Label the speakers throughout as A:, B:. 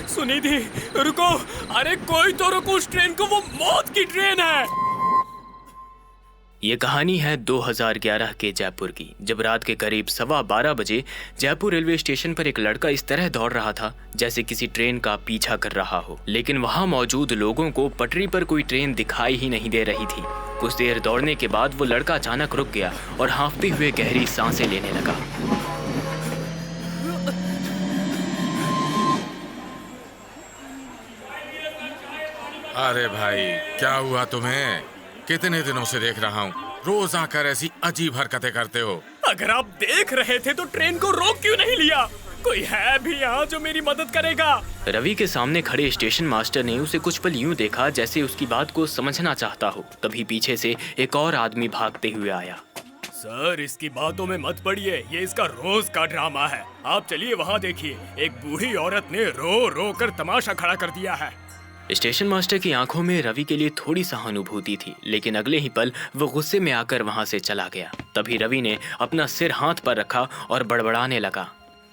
A: सुनिधि रुको, अरे कोई तो रुको उस ट्रेन को, वो मौत की ट्रेन है।
B: ये कहानी है 2011 के जयपुर की, जब रात के करीब 12:15 बजे जयपुर रेलवे स्टेशन पर एक लड़का इस तरह दौड़ रहा था जैसे किसी ट्रेन का पीछा कर रहा हो, लेकिन वहां मौजूद लोगों को पटरी पर कोई ट्रेन दिखाई ही नहीं दे रही थी। कुछ देर दौड़ने के बाद वो लड़का अचानक रुक गया और हांफते हुए गहरी सांसें लेने लगा।
C: अरे भाई, क्या हुआ तुम्हें? कितने दिनों से देख रहा हूँ, रोज आकर ऐसी अजीब हरकतें करते हो।
A: अगर आप देख रहे थे तो ट्रेन को रोक क्यों नहीं लिया? कोई है भी यहाँ जो मेरी मदद करेगा?
B: रवि के सामने खड़े स्टेशन मास्टर ने उसे कुछ पल यूं देखा जैसे उसकी बात को समझना चाहता हो। तभी पीछे से एक और आदमी भागते हुए आया।
A: सर, इसकी बातों में मत पड़िए, ये इसका रोज का ड्रामा है। आप चलिए वहाँ देखिए, एक बूढ़ी औरत ने रो रो कर तमाशा खड़ा कर दिया है।
B: स्टेशन मास्टर की आंखों में रवि के लिए थोड़ी सहानुभूति थी, लेकिन अगले ही पल वो गुस्से में आकर वहां से चला गया। तभी रवि ने अपना सिर हाथ पर रखा और बड़बड़ाने लगा।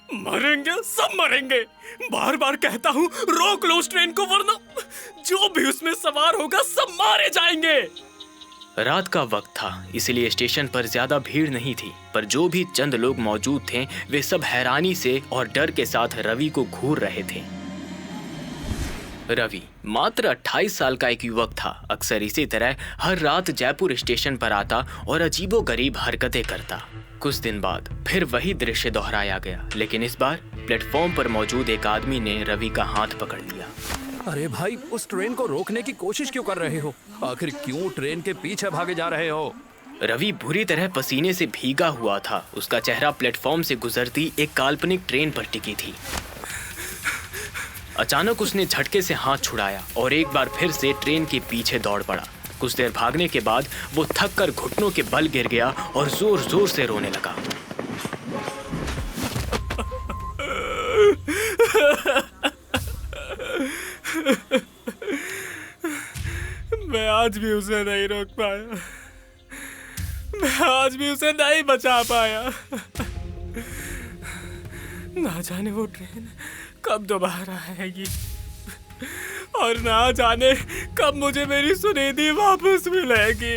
A: मरेंगे, सब मरेंगे। बार बार कहता हूँ रोक लो उस ट्रेन को, वरना जो भी उसमें सवार होगा सब मारे जाएंगे।
B: रात का वक्त था, इसलिए स्टेशन पर ज्यादा भीड़ नहीं थी, पर जो भी चंद लोग मौजूद थे वे सब हैरानी से और डर के साथ रवि को घूर रहे थे। रवि मात्र 28 साल का एक युवक था। अक्सर इसी तरह हर रात जयपुर स्टेशन पर आता और अजीबोगरीब हरकतें करता। कुछ दिन बाद फिर वही दृश्य दोहराया गया, लेकिन इस बार प्लेटफॉर्म पर मौजूद एक आदमी ने रवि का हाथ पकड़ लिया।
D: अरे भाई, उस ट्रेन को रोकने की कोशिश क्यों कर रहे हो? आखिर क्यों ट्रेन के पीछे भागे जा रहे हो?
B: रवि बुरी तरह पसीने से भीगा हुआ था। उसका चेहरा प्लेटफॉर्म से गुजरती एक काल्पनिक ट्रेन पर टिकी थी। अचानक उसने झटके से हाथ छुड़ाया और एक बार फिर से ट्रेन के पीछे दौड़ पड़ा। कुछ देर भागने के बाद वो थक कर घुटनों के बल गिर गया और जोर जोर से रोने लगा।
A: मैं आज भी उसे नहीं रोक पाया, मैं आज भी उसे नहीं बचा पाया। ना जाने वो ट्रेन कब दोबारा आएगी और ना जाने कब मुझे मेरी सुनिधि वापस मिलेगी।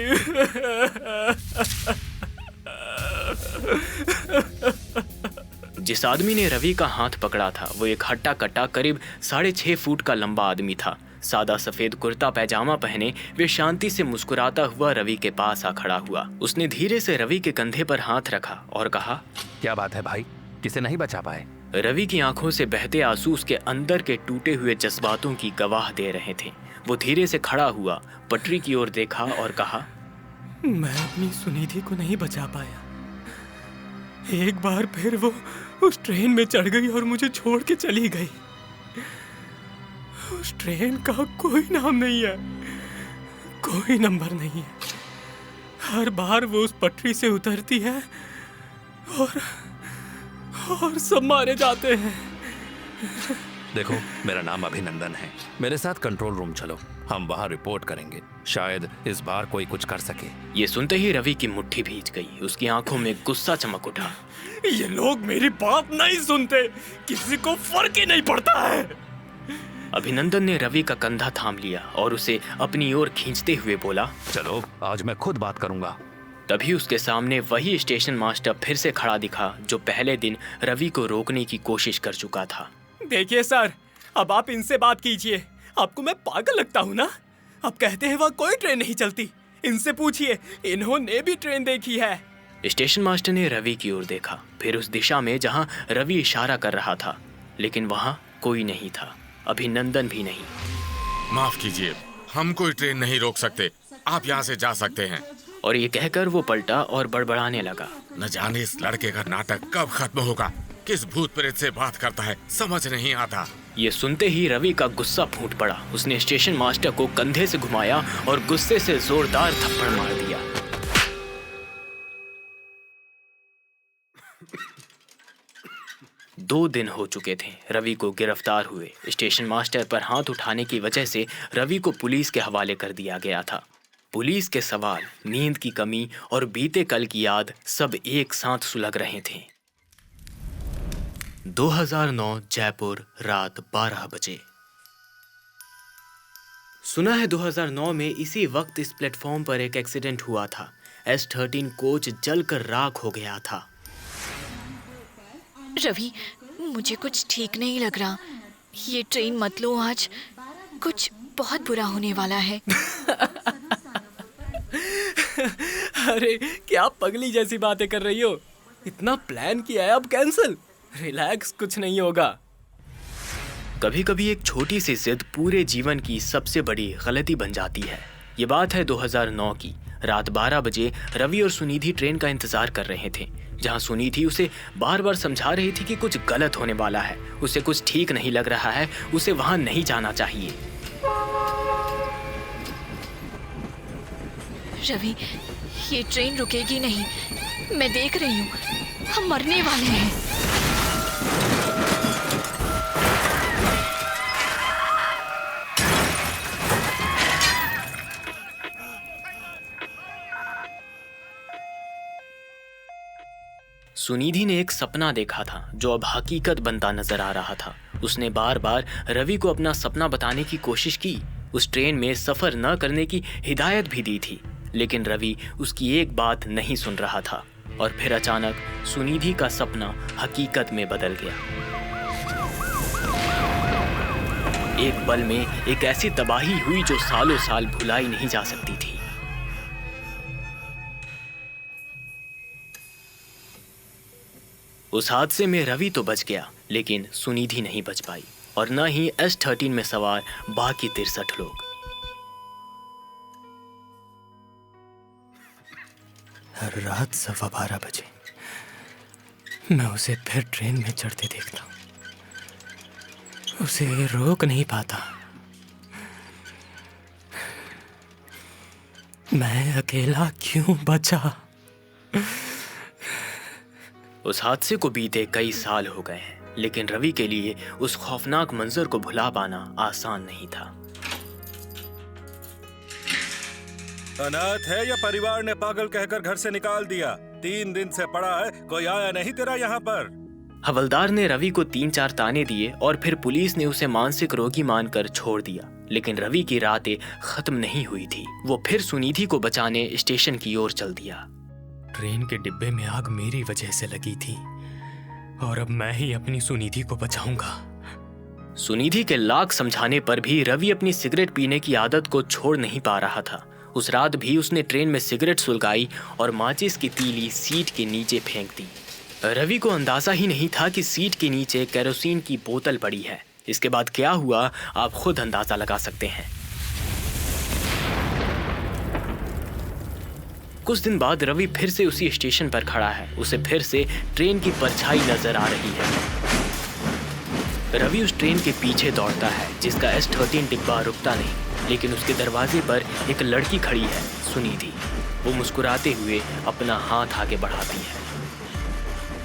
B: जिस आदमी ने रवि का हाथ पकड़ा था वो एक हट्टा कट्टा करीब 6.5 फुट का लंबा आदमी था। सादा सफेद कुर्ता पैजामा पहने वे शांति से मुस्कुराता हुआ रवि के पास आ खड़ा हुआ। उसने धीरे से रवि के कंधे पर हाथ रखा और कहा,
D: क्या बात है भाई, किसे नहीं बचा पाए?
B: रवि की आंखों से बहते आंसू उसके अंदर के टूटे हुए जज्बातों की गवाह दे रहे थे। वो धीरे से खड़ा हुआ, पटरी की ओर देखा और कहा,
A: मैं अपनी सुनिधि को नहीं बचा पाया। एक बार फिर वो उस ट्रेन में चढ़ गई और मुझे छोड़ के चली गई। उस ट्रेन का कोई नाम नहीं है, कोई नंबर नहीं है। हर बार वो उस पटरी से उतरती है और सब मारे जाते हैं।
D: देखो, मेरा नाम अभिनंदन है। मेरे साथ कंट्रोल रूम चलो, हम वहाँ रिपोर्ट करेंगे। शायद इस बार कोई कुछ कर सके।
B: ये सुनते ही रवि की मुट्ठी भीज गई। उसकी आंखों में गुस्सा चमक उठा।
A: ये लोग मेरी बात नहीं सुनते, किसी को फर्क ही नहीं पड़ता है।
B: अभिनंदन ने रवि का कंधा थाम लिया और उसे अपनी ओर खींचते हुए बोला,
D: चलो, आज मैं खुद बात करूंगा।
B: तभी उसके सामने वही स्टेशन मास्टर फिर से खड़ा दिखा जो पहले दिन रवि को रोकने की कोशिश कर चुका था।
A: देखिए सर, अब आप इनसे बात कीजिए। आपको मैं पागल लगता हूँ ना? आप कहते हैं वहाँ कोई ट्रेन नहीं चलती, इनसे पूछिए, इन्होंने भी ट्रेन देखी है।
B: स्टेशन मास्टर ने रवि की ओर देखा, फिर उस दिशा में जहाँ रवि इशारा कर रहा था, लेकिन वहाँ कोई नहीं था, अभिनंदन भी नहीं।
C: माफ कीजिए, हम कोई ट्रेन नहीं रोक सकते, आप यहाँ से जा सकते हैं।
B: और ये कहकर वो पलटा और बड़बड़ाने लगा।
C: न जाने इस लड़के का नाटक कब खत्म होगा, किस भूत प्रेत से बात करता है, समझ नहीं आता।
B: ये सुनते ही रवि का गुस्सा फूट पड़ा। उसने स्टेशन मास्टर को कंधे से घुमाया और गुस्से से जोरदार थप्पड़ मार दिया। दो दिन हो चुके थे रवि को गिरफ्तार हुए। स्टेशन मास्टर पर हाथ उठाने की वजह से रवि को पुलिस के हवाले कर दिया गया था। पुलिस के सवाल, नींद की कमी और बीते कल की याद सब एक साथ सुलग रहे थे। 2009 जयपुर रात 12 बजे। सुना है 2009 में इसी वक्त इस प्लेटफॉर्म पर एक एक्सीडेंट हुआ था। S13 कोच जलकर राख हो गया था।
E: रवि, मुझे कुछ ठीक नहीं लग रहा। ये ट्रेन मत लो, आज कुछ बहुत बुरा होने वाला है।
A: अरे क्या पगली जैसी बातें कर रही हो? इतना प्लान किया है, अब कैंसिल। रिलैक्स, कुछ नहीं होगा।
B: कभी कभी एक छोटी सी जिद पूरे जीवन की सबसे बड़ी गलती बन जाती है। ये बात है 2009 की। रात 12 बजे रवि और सुनिधि ट्रेन का इंतजार कर रहे थे, जहां सुनिधि उसे बार बार समझा रही थी कि कुछ गलत होने वाला है, उसे कुछ ठीक नहीं लग रहा है, उसे वहां नहीं जाना चाहिए।
E: रवि, ये ट्रेन रुकेगी नहीं। मैं देख रही हूँ, हम मरने वाले हैं।
B: सुनिधि ने एक सपना देखा था जो अब हकीकत बनता नजर आ रहा था। उसने बार बार रवि को अपना सपना बताने की कोशिश की, उस ट्रेन में सफर न करने की हिदायत भी दी थी, लेकिन रवि उसकी एक बात नहीं सुन रहा था। और फिर अचानक सुनिधि का सपना हकीकत में बदल गया। एक पल में एक ऐसी तबाही हुई जो सालों साल भुलाई नहीं जा सकती थी। उस हादसे में रवि तो बच गया, लेकिन सुनिधि नहीं बच पाई, और न ही S13 में सवार बाकी 63 लोग।
A: हर रात 12:15 बजे मैं उसे फिर ट्रेन में चढ़ते देखता हूँ। उसे रोक नहीं पाता। मैं अकेला क्यों बचा?
B: उस हादसे को बीते कई साल हो गए हैं, लेकिन रवि के लिए उस खौफनाक मंजर को भुला पाना आसान नहीं था।
F: अनाथ है या परिवार ने पागल कहकर घर से निकाल दिया? 3 दिन से पड़ा है, कोई आया नहीं तेरा यहाँ पर?
B: हवलदार ने रवि को 3-4 ताने दिए और फिर पुलिस ने उसे मानसिक रोगी मानकर छोड़ दिया। लेकिन रवि की रातें खत्म नहीं हुई थी। वो फिर सुनिधि को बचाने स्टेशन की ओर चल दिया।
A: ट्रेन के डिब्बे में आग मेरी वजह से लगी थी, और अब मैं ही अपनी सुनिधि को बचाऊंगा।
B: सुनिधि के लाख समझाने पर भी रवि अपनी सिगरेट पीने की आदत को छोड़ नहीं पा रहा था। उस रात भी उसने ट्रेन में सिगरेट सुलगाई और माचिस की तीली सीट के नीचे फेंक दी। रवि को अंदाजा ही नहीं था कि सीट के नीचे केरोसिन की बोतल पड़ी है। इसके बाद क्या हुआ आप खुद अंदाजा लगा सकते हैं। कुछ दिन बाद रवि फिर से उसी स्टेशन पर खड़ा है। उसे फिर से ट्रेन की परछाई नजर आ रही है। रवि उस ट्रेन के पीछे दौड़ता है जिसका S13 डिब्बा रुकता नहीं, लेकिन उसके दरवाजे पर एक लड़की खड़ी है, सुनिधि। वो मुस्कुराते हुए अपना हाथ आगे बढ़ाती है।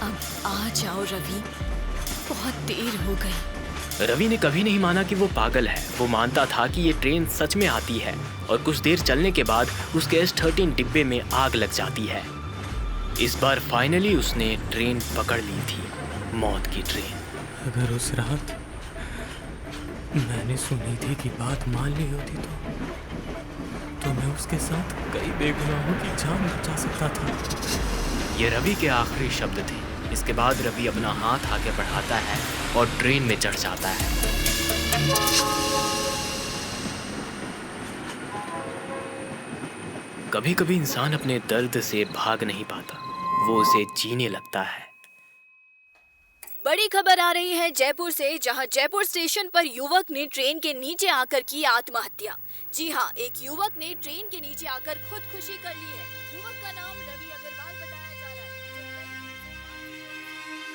E: अब आ जाओ रवि, बहुत देर हो गई।
B: रवि ने कभी नहीं माना कि वो पागल है। वो मानता था कि ये ट्रेन सच में आती है, और कुछ देर चलने के बाद उसके S13 डिब्बे में आग लग जाती है। इस बार फाइनली उसने ट्रेन पकड़ ली थी, मौत की ट्रेन।
A: अगर उस रात मैंने सुनिधि की बात मान ली होती तो मैं उसके साथ कई बेगुनाहों की जान बचा सकता था।
B: ये रवि के आखिरी शब्द थे। इसके बाद रवि अपना हाथ आगे बढ़ाता है और ट्रेन में चढ़ जाता है। कभी कभी इंसान अपने दर्द से भाग नहीं पाता, वो उसे जीने लगता है।
G: बड़ी खबर आ रही है जयपुर से, जहां जयपुर स्टेशन पर युवक ने ट्रेन के नीचे आकर की आत्महत्या। जी हां, एक युवक ने ट्रेन के नीचे आकर खुदकुशी कर ली है। युवक का नाम रवि अग्रवाल बताया जा रहा है।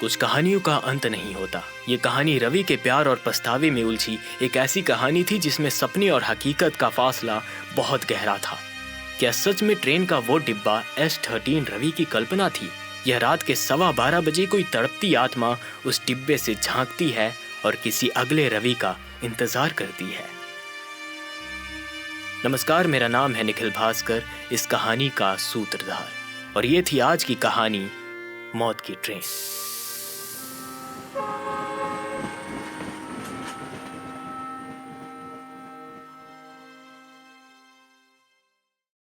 B: कुछ कहानियों का अंत नहीं होता। ये कहानी रवि के प्यार और पछतावे में उलझी एक ऐसी कहानी थी जिसमें सपने और हकीकत का फासला बहुत गहरा था। क्या सच में ट्रेन का वो डिब्बा S13 रवि की कल्पना थी, या रात के 12:15 बजे कोई तड़पती आत्मा उस डिब्बे से झांकती है और किसी अगले रवि का इंतजार करती है? नमस्कार, मेरा नाम है निखिल भास्कर, इस कहानी का सूत्रधार, और ये थी आज की कहानी, मौत की ट्रेन।